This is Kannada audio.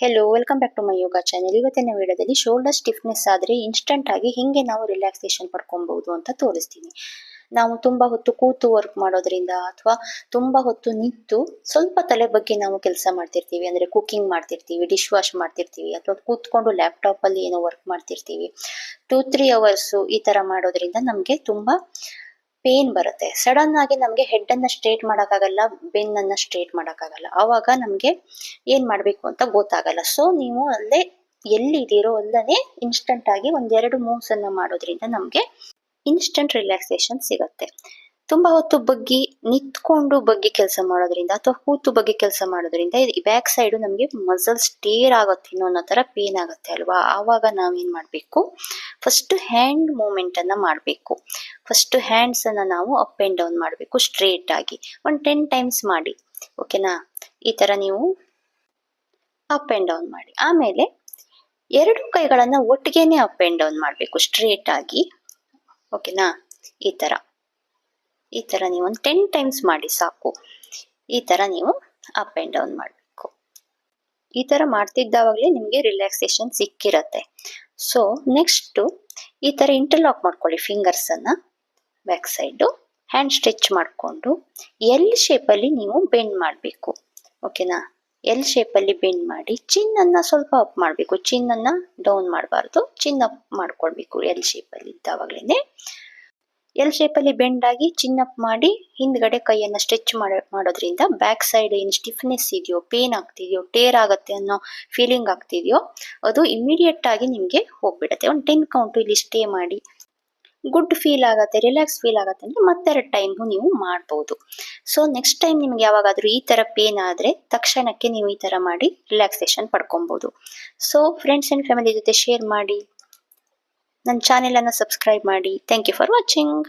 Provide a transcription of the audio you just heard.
Hello welcome back to my yoga channel. ಇವತ್ತಿನ ವಿಡಿಯೋದಲ್ಲಿ ಶೋಲ್ಡರ್ ಸ್ಟಿಫ್ನೆಸ್ ಆದರೆ ಇನ್ಸ್ಟಂಟ್ ಆಗಿ ಹೆಂಗೆ ನಾವು ರಿಲ್ಯಾಕ್ಸೇಷನ್ ಪಡ್ಕೊಬಹುದು ಅಂತ ತೋರಿಸ್ತೀನಿ. ನಾವು ತುಂಬಾ ಹೊತ್ತು ಕೂತು ವರ್ಕ್ ಮಾಡೋದ್ರಿಂದ ಅಥವಾ ತುಂಬಾ ಹೊತ್ತು ನಿಂತು ಸ್ವಲ್ಪ ತಲೆ ಬಗ್ಗೆ ನಾವು ಕೆಲಸ ಮಾಡ್ತಿರ್ತೀವಿ, ಅಂದ್ರೆ ಕುಕಿಂಗ್ ಮಾಡ್ತಿರ್ತೀವಿ, ಡಿಶ್ ವಾಶ್ ಮಾಡ್ತಿರ್ತೀವಿ, ಅಥವಾ ಕೂತ್ಕೊಂಡು ಲ್ಯಾಪ್ಟಾಪ್ ಅಲ್ಲಿ ಏನೋ ವರ್ಕ್ ಮಾಡ್ತಿರ್ತೀವಿ. 2-3 ಅವರ್ಸ್ ಈ ತರ ಮಾಡೋದ್ರಿಂದ ನಮ್ಗೆ ತುಂಬಾ ಪೇನ್ ಬರುತ್ತೆ. ಸಡನ್ ಆಗಿ ನಮ್ಗೆ ಹೆಡ್ ಅನ್ನ ಸ್ಟ್ರೇಟ್ ಮಾಡಕ್ಕಾಗಲ್ಲ, ಬೆನ್ನನ್ನ ಸ್ಟ್ರೇಟ್ ಮಾಡಕ್ಕಾಗಲ್ಲ. ಅವಾಗ ನಮ್ಗೆ ಏನ್ ಮಾಡ್ಬೇಕು ಅಂತ ಗೊತ್ತಾಗಲ್ಲ. ಸೊ ನೀವು ಅಲ್ಲೇ ಎಲ್ಲಿದ್ದೀರೋ ಅಲ್ಲೇ ಇನ್ಸ್ಟಂಟ್ ಆಗಿ ಒಂದೆರಡು ಮೂವ್ಸ್ ಅನ್ನ ಮಾಡೋದ್ರಿಂದ ನಮ್ಗೆ ಇನ್ಸ್ಟಂಟ್ ರಿಲ್ಯಾಕ್ಸೇಷನ್ ಸಿಗುತ್ತೆ. ತುಂಬಾ ಹೊತ್ತು ನಿಂತ್ಕೊಂಡು ಕೆಲಸ ಮಾಡೋದ್ರಿಂದ ಅಥವಾ ಕೂತು ಕೆಲಸ ಮಾಡೋದ್ರಿಂದ ಬ್ಯಾಕ್ ಸೈಡ್ ನಮ್ಗೆ ಮಸಲ್ ಸ್ಟೇರ್ ಆಗುತ್ತೆ ಅನ್ನೋ ತರ ಪೇನ್ ಆಗುತ್ತೆ ಅಲ್ವಾ. ಆವಾಗ ನಾವೇನ್ ಮಾಡ್ಬೇಕು, ಫಸ್ಟ್ ಹ್ಯಾಂಡ್ ಮೂವ್ಮೆಂಟ್ ಅನ್ನ ಮಾಡ್ಬೇಕು. ಫಸ್ಟ್ ಹ್ಯಾಂಡ್ಸ್ ಅನ್ನ ನಾವು ಅಪ್ ಅಂಡ್ ಡೌನ್ ಮಾಡ್ಬೇಕು ಸ್ಟ್ರೇಟ್ ಆಗಿ. 10 ಟೈಮ್ಸ್ ಮಾಡಿ, ಓಕೆನಾ. ಈ ತರ ನೀವು ಅಪ್ ಅಂಡ್ ಡೌನ್ ಮಾಡಿ. ಆಮೇಲೆ ಎರಡು ಕೈಗಳನ್ನ ಒಟ್ಟಿಗೆನೆ ಅಪ್ ಅಂಡ್ ಡೌನ್ ಮಾಡ್ಬೇಕು ಸ್ಟ್ರೇಟ್ ಆಗಿ, ಓಕೆನಾ. ಈ ತರ ನೀವು 10 ಟೈಮ್ಸ್ ಮಾಡಿ ಸಾಕು. ಈ ತರ ನೀವು ಅಪ್ ಅಂಡ್ ಡೌನ್ ಮಾಡಬೇಕು. ಈ ತರ ಮಾಡ್ತಿದ್ದಾವಾಗ್ಲೇ ನಿಮ್ಗೆ ರಿಲ್ಯಾಕ್ಸೇಷನ್ ಸಿಕ್ಕಿರತ್ತೆ. ಸೊ ನೆಕ್ಸ್ಟ್ ಈ ತರ ಇಂಟರ್ಲಾಕ್ ಮಾಡ್ಕೊಳ್ಳಿ ಫಿಂಗರ್ಸ್ ಅನ್ನ ಬ್ಯಾಕ್ ಸೈಡ್. ಹ್ಯಾಂಡ್ ಸ್ಟ್ರೆಚ್ ಮಾಡ್ಕೊಂಡು ಎಲ್ ಶೇಪ್ ಅಲ್ಲಿ ನೀವು ಬೆಂಡ್ ಮಾಡ್ಬೇಕು, ಓಕೆನಾ. ಎಲ್ ಶೇಪ್ ಅಲ್ಲಿ ಬೆಂಡ್ ಮಾಡಿ ಚಿನ್ ಅನ್ನ ಸ್ವಲ್ಪ ಅಪ್ ಮಾಡ್ಬೇಕು, ಚಿನ್ ಅನ್ನ ಡೌನ್ ಮಾಡಬಾರ್ದು, ಚಿನ್ ಅಪ್ ಮಾಡ್ಕೊಳ್ಬೇಕು. ಎಲ್ ಶೇಪ್ ಅಲ್ಲಿ ಇದ್ದಾವಾಗ್ಲೇನೆ ಎಲ್ ಶೇಪ್ ಅಲ್ಲಿ ಬೆಂಡ್ ಆಗಿ ಚಿನ್ ಅಪ್ ಮಾಡಿ ಹಿಂದ್ಗಡೆ ಕೈಯನ್ನ ಸ್ಟ್ರೆಚ್ ಮಾಡೋದ್ರಿಂದ ಬ್ಯಾಕ್ ಸೈಡ್ ಏನ್ ಸ್ಟಿಫ್ನೆಸ್ ಇದೆಯೋ, ಪೇನ್ ಆಗ್ತಿದೆಯೋ, ಟೇರ್ ಆಗತ್ತೆ ಅನ್ನೋ ಫೀಲಿಂಗ್ ಆಗ್ತಿದೆಯೋ ಅದು ಇಮಿಡಿಯೇಟ್ ಆಗಿ ನಿಮ್ಗೆ ಹೋಗ್ಬಿಡತ್ತೆ. 10 ಕೌಂಟ್ ಇಲ್ಲಿ ಸ್ಟೇ ಮಾಡಿ. ಗುಡ್ ಫೀಲ್ ಆಗತ್ತೆ, ರಿಲ್ಯಾಕ್ಸ್ ಫೀಲ್ ಆಗತ್ತೆ ಅಂದ್ರೆ ಮತ್ತೆರಡು ಟೈಮ್ ನೀವು ಮಾಡ್ಬೋದು. ಸೊ ನೆಕ್ಸ್ಟ್ ಟೈಮ್ ನಿಮ್ಗೆ ಯಾವಾಗಾದ್ರೂ ಈ ತರ ಪೇನ್ ಆದ್ರೆ ತಕ್ಷಣಕ್ಕೆ ನೀವು ಈ ತರ ಮಾಡಿ ರಿಲ್ಯಾಕ್ಸೇಷನ್ ಪಡ್ಕೊಬಹುದು. ಸೊ ಫ್ರೆಂಡ್ಸ್ ಅಂಡ್ ಫ್ಯಾಮಿಲಿ ಜೊತೆ ಶೇರ್ ಮಾಡಿ, ನನ್ನ ಚಾನೆಲ್ ಅನ್ನ ಸಬ್ಸ್ಕ್ರೈಬ್ ಮಾಡಿ. Thank you for watching.